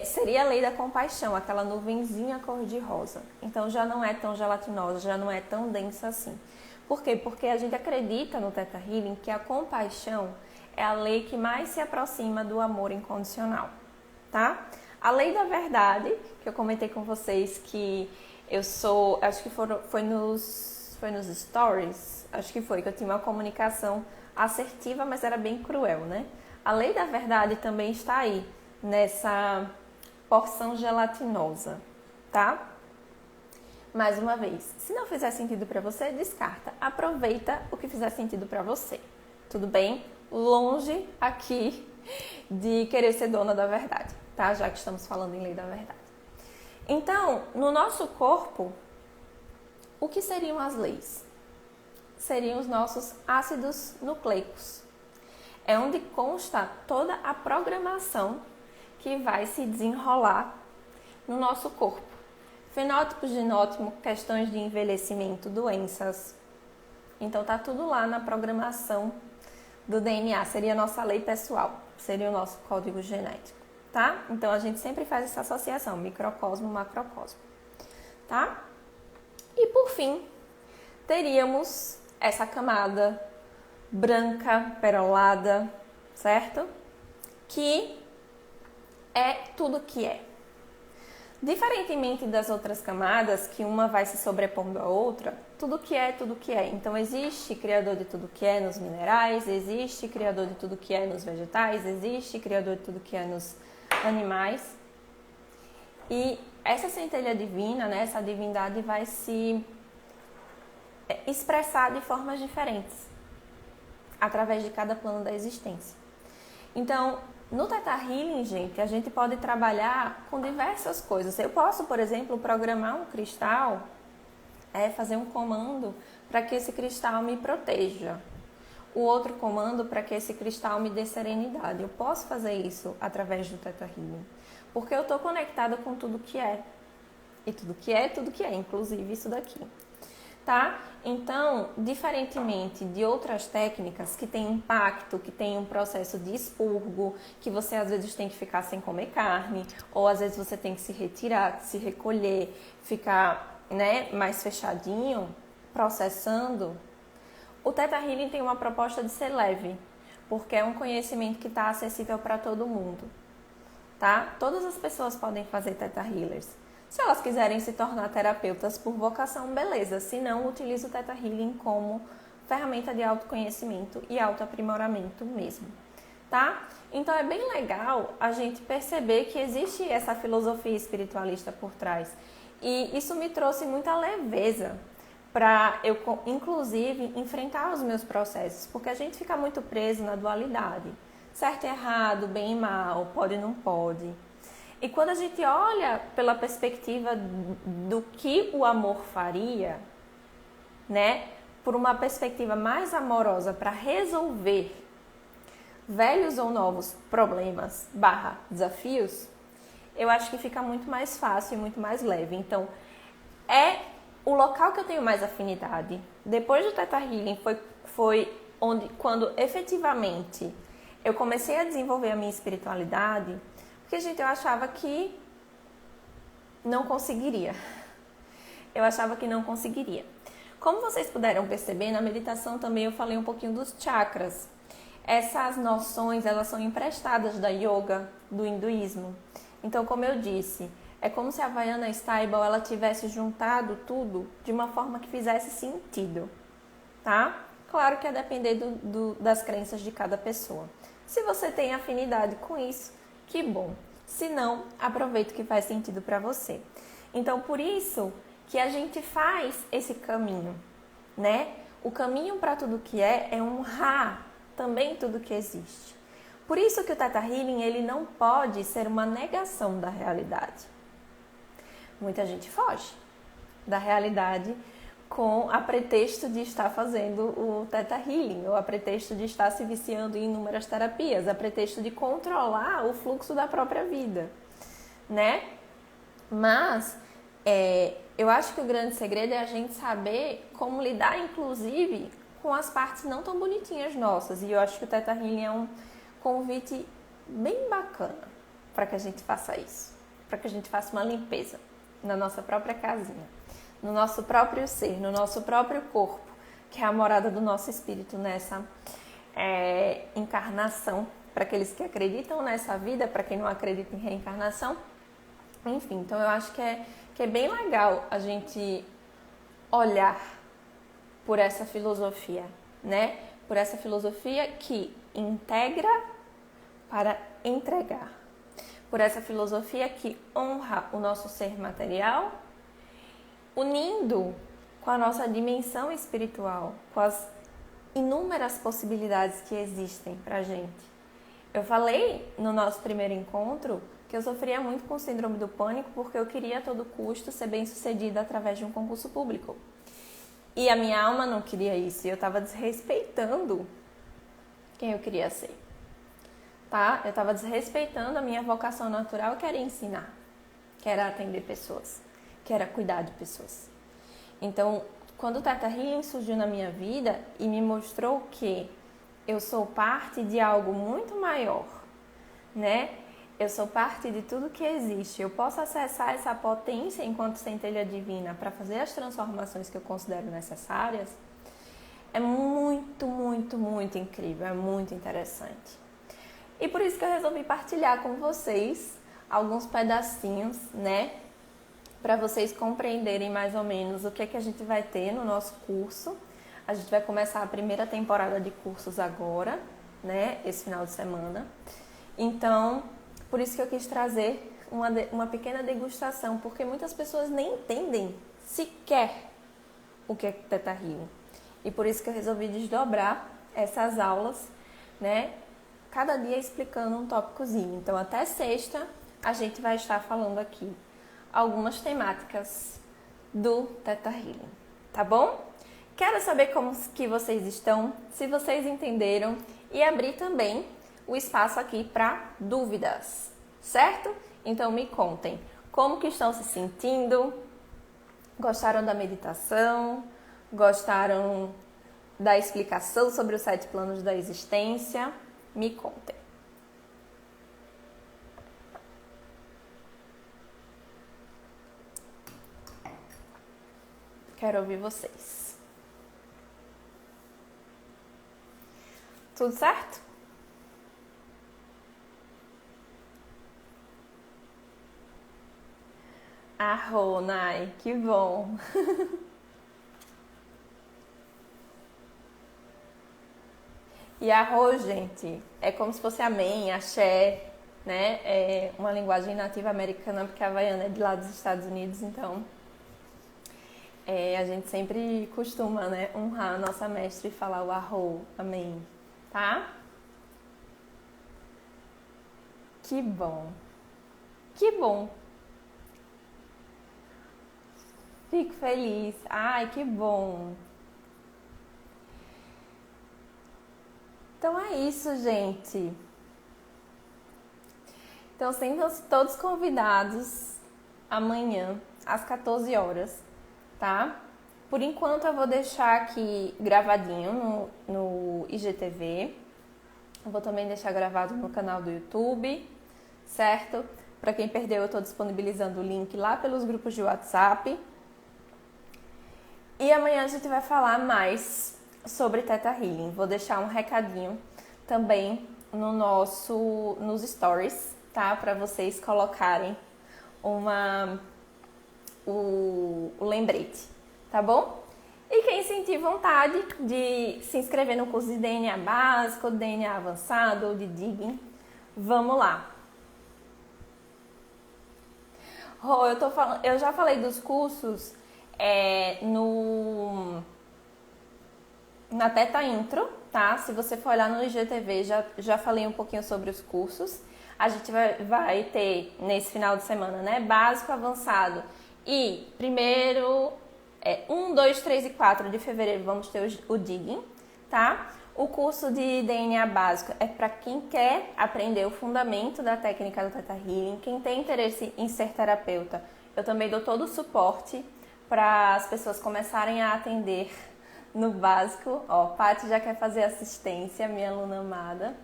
Seria a lei da compaixão, aquela nuvenzinha cor-de-rosa. Então já não é tão gelatinosa, já não é tão densa assim. Por quê? Porque a gente acredita no Theta Healing que a compaixão é a lei que mais se aproxima do amor incondicional, tá? A lei da verdade, que eu comentei com vocês que acho que foi nos stories, acho que foi, que eu tinha uma comunicação assertiva, mas era bem cruel, né? A lei da verdade também está aí, nessa porção gelatinosa, tá? Mais uma vez, se não fizer sentido para você, descarta. Aproveita o que fizer sentido para você. Tudo bem? Longe aqui de querer ser dona da verdade, tá? Já que estamos falando em lei da verdade. Então, no nosso corpo, o que seriam as leis? Seriam os nossos ácidos nucleicos. É onde consta toda a programação que vai se desenrolar no nosso corpo. Fenótipo, genótipo, questões de envelhecimento, doenças. Então tá tudo lá na programação do DNA, seria a nossa lei pessoal, seria o nosso código genético, tá? Então a gente sempre faz essa associação, microcosmo, macrocosmo, tá? E por fim, teríamos essa camada branca, perolada, certo? Que é tudo que é. Diferentemente das outras camadas, que uma vai se sobrepondo à outra, tudo que é, tudo que é. Então, existe criador de tudo que é nos minerais, existe criador de tudo que é nos vegetais, existe criador de tudo que é nos animais. E essa centelha divina, né, essa divindade vai se expressar de formas diferentes, através de cada plano da existência. Então, no Theta Healing, gente, a gente pode trabalhar com diversas coisas. Eu posso, por exemplo, programar um cristal, fazer um comando para que esse cristal me proteja. O outro comando para que esse cristal me dê serenidade. Eu posso fazer isso através do Theta Healing, porque eu estou conectada com tudo que é. E tudo que é, inclusive isso daqui. Tá? Então, diferentemente de outras técnicas que tem impacto, que tem um processo de expurgo, que você às vezes tem que ficar sem comer carne, ou às vezes você tem que se retirar, se recolher, ficar, né, mais fechadinho, processando, o Theta Healing tem uma proposta de ser leve, porque é um conhecimento que está acessível para todo mundo. Tá? Todas as pessoas podem fazer Theta Healers. Se elas quiserem se tornar terapeutas por vocação, beleza. Se não, utilize o Theta Healing como ferramenta de autoconhecimento e autoaprimoramento mesmo, tá? Então, é bem legal a gente perceber que existe essa filosofia espiritualista por trás. E isso me trouxe muita leveza para eu, inclusive, enfrentar os meus processos. Porque a gente fica muito preso na dualidade. Certo e errado, bem e mal, pode e não pode. E quando a gente olha pela perspectiva do que o amor faria, né, por uma perspectiva mais amorosa para resolver velhos ou novos problemas / desafios, eu acho que fica muito mais fácil e muito mais leve. Então, é o local que eu tenho mais afinidade. Depois do Theta Healing foi quando efetivamente eu comecei a desenvolver a minha espiritualidade. Porque, gente, eu achava que não conseguiria. Como vocês puderam perceber, na meditação também eu falei um pouquinho dos chakras. Essas noções, elas são emprestadas da yoga, do hinduísmo. Então, como eu disse, é como se a Vaiana Stable, ela tivesse juntado tudo de uma forma que fizesse sentido, tá? Claro que é depender das crenças de cada pessoa. Se você tem afinidade com isso, que bom. Se não, aproveita o que faz sentido para você. Então, por isso que a gente faz esse caminho, né? O caminho para tudo que é honrar também tudo que existe. Por isso que o Theta Healing, ele não pode ser uma negação da realidade. Muita gente foge da realidade a pretexto de estar fazendo o Theta Healing, ou a pretexto de estar se viciando em inúmeras terapias, a pretexto de controlar o fluxo da própria vida, né? Mas eu acho que o grande segredo é a gente saber como lidar, inclusive, com as partes não tão bonitinhas nossas. E eu acho que o Theta Healing é um convite bem bacana para que a gente faça isso, para que a gente faça uma limpeza na nossa própria casinha, no nosso próprio ser, no nosso próprio corpo, que é a morada do nosso espírito nessa encarnação, para aqueles que acreditam nessa vida, para quem não acredita em reencarnação. Enfim, então eu acho que é bem legal a gente olhar por essa filosofia, né? Por essa filosofia que integra para entregar. Por essa filosofia que honra o nosso ser material, unindo com a nossa dimensão espiritual, com as inúmeras possibilidades que existem pra gente. Eu falei no nosso primeiro encontro que eu sofria muito com o síndrome do pânico porque eu queria a todo custo ser bem-sucedida através de um concurso público. E a minha alma não queria isso, e eu estava desrespeitando quem eu queria ser. Tá? Eu estava desrespeitando a minha vocação natural, que era ensinar, que era atender pessoas, que era cuidar de pessoas. Então, quando o Theta Healing surgiu na minha vida e me mostrou que eu sou parte de algo muito maior, né? Eu sou parte de tudo que existe. Eu posso acessar essa potência enquanto centelha divina para fazer as transformações que eu considero necessárias. É muito, muito, muito incrível, é muito interessante. E por isso que eu resolvi partilhar com vocês alguns pedacinhos, né? Para vocês compreenderem mais ou menos o que é que a gente vai ter no nosso curso. A gente vai começar a primeira temporada de cursos agora, né? Esse final de semana. Então, por isso que eu quis trazer uma pequena degustação, porque muitas pessoas nem entendem sequer o que é Theta Healing. E por isso que eu resolvi desdobrar essas aulas, né? Cada dia explicando um tópicozinho. Então, até sexta, a gente vai estar falando aqui algumas temáticas do Theta Healing, tá bom? Quero saber como que vocês estão, se vocês entenderam e abrir também o espaço aqui para dúvidas, certo? Então me contem como que estão se sentindo, gostaram da meditação, gostaram da explicação sobre os 7 planos da existência? Me contem. Quero ouvir vocês. Tudo certo? Arro, Nai, que bom! E arro, gente, é como se fosse amém, axé, né? É uma linguagem nativa americana, porque a havaiana é de lá dos Estados Unidos, então a gente sempre costuma, né, honrar a nossa mestre e falar o arro, amém, tá? Que bom! Que bom! Fico feliz. Ai, que bom! Então é isso, gente. Então, sintam-se todos convidados amanhã, às 14 horas, tá? Por enquanto, eu vou deixar aqui gravadinho no IGTV. Eu vou também deixar gravado no canal do YouTube, certo? Para quem perdeu, eu estou disponibilizando o link lá pelos grupos de WhatsApp. E amanhã a gente vai falar mais sobre Theta Healing. Vou deixar um recadinho também nos stories, tá? Para vocês colocarem o lembrete, tá bom? E quem sentir vontade de se inscrever no curso de DNA básico, de DNA avançado ou de Digging, vamos lá. Eu já falei dos cursos na Theta Intro, tá? Se você for olhar no IGTV, já falei um pouquinho sobre os cursos. A gente vai ter nesse final de semana, né? Básico, avançado. E primeiro, 1, 2, 3 e 4 de fevereiro vamos ter o Digging, tá? O curso de DNA básico é para quem quer aprender o fundamento da técnica do Theta Healing, quem tem interesse em ser terapeuta. Eu também dou todo o suporte para as pessoas começarem a atender no básico. Ó, Paty já quer fazer assistência, minha aluna amada.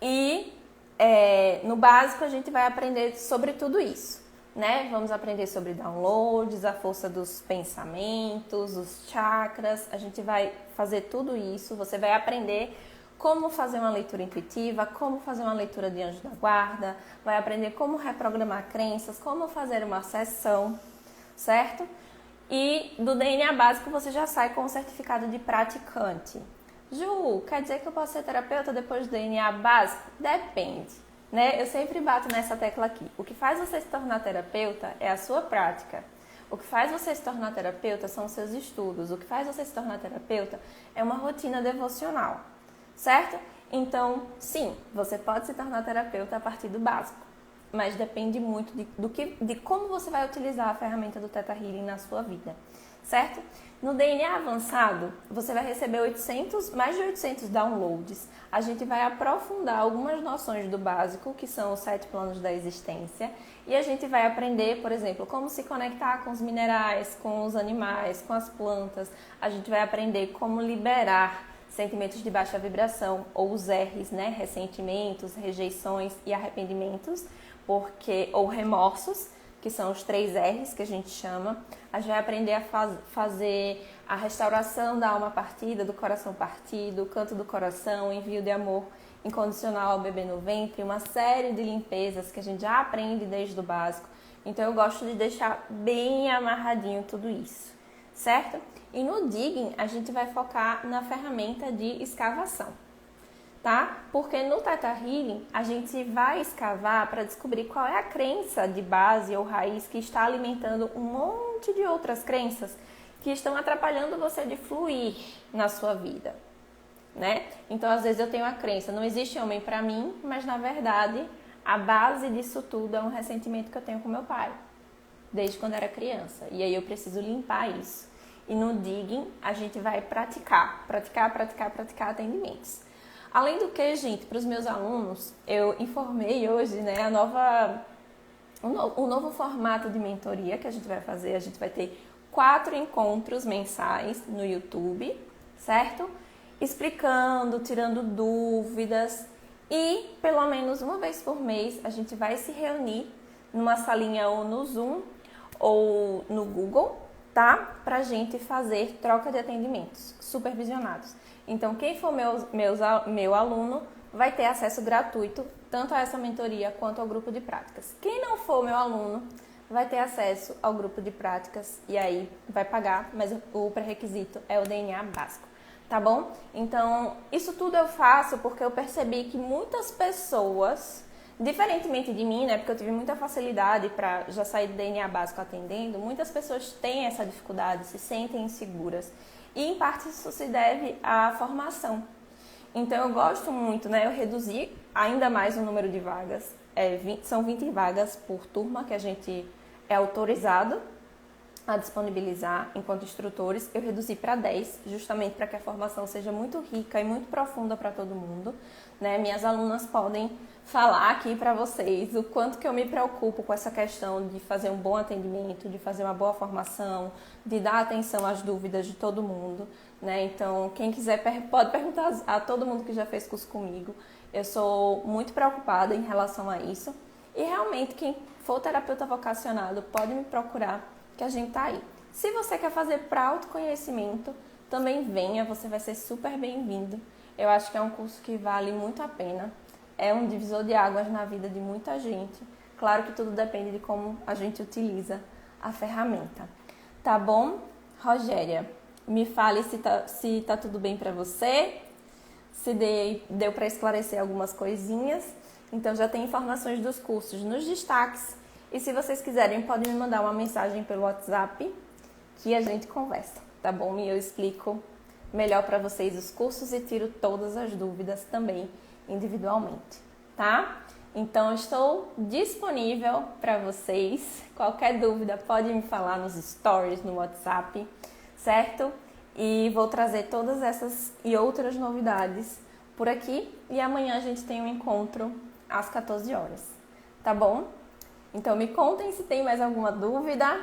E no básico a gente vai aprender sobre tudo isso, né? Vamos aprender sobre downloads, a força dos pensamentos, os chakras. A gente vai fazer tudo isso. Você vai aprender como fazer uma leitura intuitiva, como fazer uma leitura de anjo da guarda, vai aprender como reprogramar crenças, como fazer uma sessão, certo? E do DNA básico você já sai com o certificado de praticante. Ju, quer dizer que eu posso ser terapeuta depois do DNA básico? Depende, né? Eu sempre bato nessa tecla aqui. O que faz você se tornar terapeuta é a sua prática. O que faz você se tornar terapeuta são os seus estudos. O que faz você se tornar terapeuta é uma rotina devocional, certo? Então, sim, você pode se tornar terapeuta a partir do básico, mas depende muito de como você vai utilizar a ferramenta do Theta Healing na sua vida, certo? No DNA avançado, você vai receber mais de 800 downloads. A gente vai aprofundar algumas noções do básico, que são os 7 planos da existência, e a gente vai aprender, por exemplo, como se conectar com os minerais, com os animais, com as plantas. A gente vai aprender como liberar sentimentos de baixa vibração, ou os R's, né? Ressentimentos, rejeições e arrependimentos, ou remorsos, que são os 3 R's que a gente chama. A gente vai aprender a fazer a restauração da alma partida, do coração partido, o canto do coração, o envio de amor incondicional ao bebê no ventre, uma série de limpezas que a gente já aprende desde o básico. Então eu gosto de deixar bem amarradinho tudo isso, certo? E no Digging a gente vai focar na ferramenta de escavação, tá? Porque no Theta Healing a gente vai escavar para descobrir qual é a crença de base ou raiz que está alimentando um monte de outras crenças que estão atrapalhando você de fluir na sua vida, né? Então, às vezes eu tenho a crença, não existe homem para mim, mas na verdade a base disso tudo é um ressentimento que eu tenho com meu pai, desde quando era criança. E aí eu preciso limpar isso. E no Digging a gente vai praticar atendimentos. Além do que, gente, para os meus alunos, eu informei hoje, né, o novo formato de mentoria que a gente vai fazer. A gente vai ter 4 encontros mensais no YouTube, certo? Explicando, tirando dúvidas, e pelo menos uma vez por mês a gente vai se reunir numa salinha ou no Zoom ou no Google, tá? Pra gente fazer troca de atendimentos supervisionados. Então, quem for meu aluno vai ter acesso gratuito tanto a essa mentoria quanto ao grupo de práticas. Quem não for meu aluno vai ter acesso ao grupo de práticas e aí vai pagar, mas o pré-requisito é o DNA básico, tá bom? Então, isso tudo eu faço porque eu percebi que muitas pessoas, diferentemente de mim, né, porque eu tive muita facilidade para já sair do DNA básico atendendo, muitas pessoas têm essa dificuldade, se sentem inseguras. E em parte isso se deve à formação. Então eu gosto muito, né? Eu reduzi ainda mais o número de vagas. São 20 vagas por turma que a gente é autorizado a disponibilizar enquanto instrutores. Eu reduzi para 10, justamente para que a formação seja muito rica e muito profunda para todo mundo, né? Minhas alunas podem falar aqui para vocês o quanto que eu me preocupo com essa questão de fazer um bom atendimento, de fazer uma boa formação, de dar atenção às dúvidas de todo mundo, né? Então, quem quiser pode perguntar a todo mundo que já fez curso comigo. Eu sou muito preocupada em relação a isso. E realmente, quem for terapeuta vocacionado pode me procurar, que a gente tá aí. Se você quer fazer para autoconhecimento, também venha, você vai ser super bem-vindo. Eu acho que é um curso que vale muito a pena. É um divisor de águas na vida de muita gente. Claro que tudo depende de como a gente utiliza a ferramenta. Tá bom? Rogéria, me fale se tá tudo bem para você, se deu para esclarecer algumas coisinhas. Então já tem informações dos cursos nos destaques. E se vocês quiserem, podem me mandar uma mensagem pelo WhatsApp que a gente conversa, tá bom? E eu explico melhor para vocês os cursos e tiro todas as dúvidas também individualmente, tá? Então, estou disponível para vocês. Qualquer dúvida pode me falar nos stories, no WhatsApp, certo? E vou trazer todas essas e outras novidades por aqui. E amanhã a gente tem um encontro às 14 horas, tá bom? Então, me contem se tem mais alguma dúvida.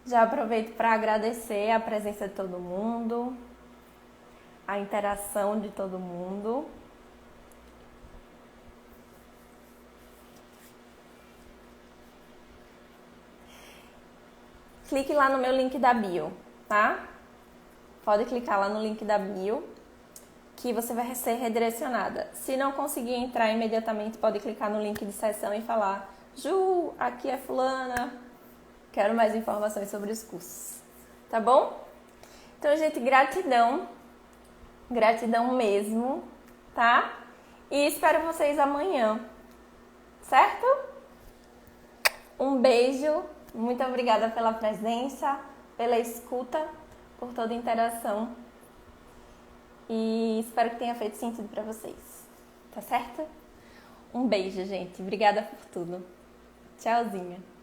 Já aproveito para agradecer a presença de todo mundo, a interação de todo mundo. clique lá no meu link da bio, tá? Pode clicar lá no link da bio, que você vai ser redirecionada. Se não conseguir entrar imediatamente, pode clicar no link de sessão e falar: Ju, aqui é fulana, quero mais informações sobre os cursos. Tá bom? Então, gente, gratidão. Gratidão mesmo, tá? E espero vocês amanhã, certo? Um beijo, muito obrigada pela presença, pela escuta, por toda a interação. E espero que tenha feito sentido pra vocês, tá certo? Um beijo, gente. Obrigada por tudo. Tchauzinho.